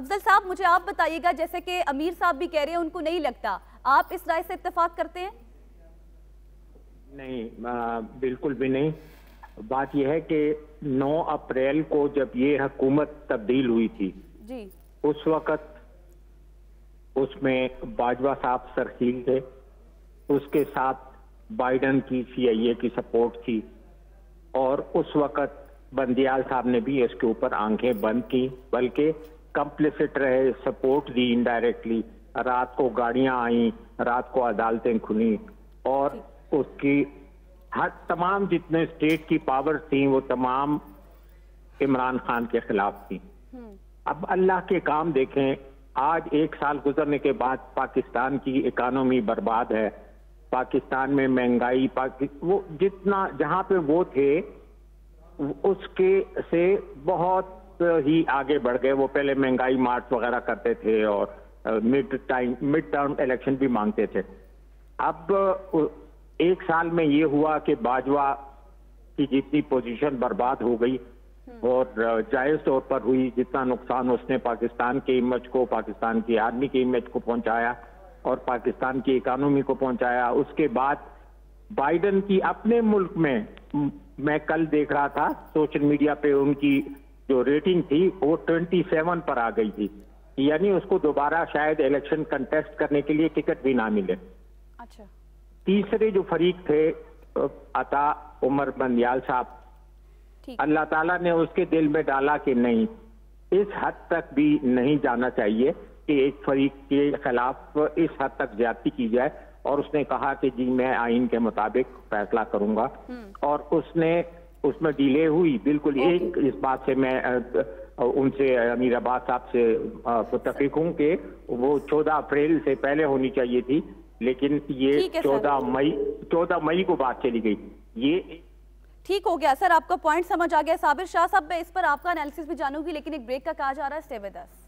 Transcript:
अफजल साहब, मुझे आप बताइएगा, जैसे कि अमीर साहब भी कह रहे हैं उनको नहीं लगता, आप इस राय से इत्तेफाक करते हैं? नहीं, बिल्कुल भी नहीं। बात यह है कि 9 अप्रैल को जब ये हुकूमत तब्दील हुई थी जी, उस वक्त उसमें बाजवा साहब सरखील थे, उसके साथ बाइडन की CIA की सपोर्ट थी और उस वक्त बंदियाल साहब ने भी इसके ऊपर आंखें बंद की, बल्कि कंप्लिसिट रहे, सपोर्ट दी इनडायरेक्टली। रात को गाड़ियां आई, रात को अदालतें खुली और उसकी हर तमाम जितने स्टेट की पावर थी वो तमाम इमरान खान के खिलाफ थी। अब अल्लाह के काम देखें, आज 1 साल गुजरने के बाद पाकिस्तान की इकोनॉमी बर्बाद है, पाकिस्तान में महंगाई वो जितना जहां पे वो थे उसके से बहुत ही आगे बढ़ गए। वो पहले महंगाई मार्च वगैरह करते थे और मिड टर्म इलेक्शन भी मांगते थे। अब 1 साल में ये हुआ कि बाजवा की जितनी पोजीशन बर्बाद हो गई और जायज तौर पर हुई, जितना नुकसान उसने पाकिस्तान के इमेज को, पाकिस्तान की आर्मी के इमेज को पहुंचाया और पाकिस्तान की इकोनॉमी को पहुंचाया। उसके बाद बाइडन की अपने मुल्क में, मैं कल देख रहा था सोशल मीडिया पे, उनकी जो रेटिंग थी वो 27 पर आ गई थी, यानी उसको दोबारा शायद इलेक्शन कंटेस्ट करने के लिए टिकट भी ना मिले। अच्छा, तीसरे जो फरीक थे अता उमर बंदियाल साहब, अल्लाह ताला ने उसके दिल में डाला कि नहीं, इस हद तक भी नहीं जाना चाहिए कि एक फरीक के खिलाफ इस हद तक ज्यादती की जाए, और उसने कहा कि जी मैं आइन के मुताबिक फैसला करूंगा। और उसमें डिले हुई बिल्कुल। एक इस बात से मैं उनसे, अमीर अब्बास साहब से मुत्तफिक हूं कि वो 14 अप्रैल से पहले होनी चाहिए थी, लेकिन ये 14 मई को बात चली गई। ये ठीक हो गया सर, आपका पॉइंट समझ आ गया। साबिर शाह साहब, मैं इस पर आपका एनालिसिस भी जानूंगी, लेकिन एक ब्रेक का कहा जा रहा है। Stay with us.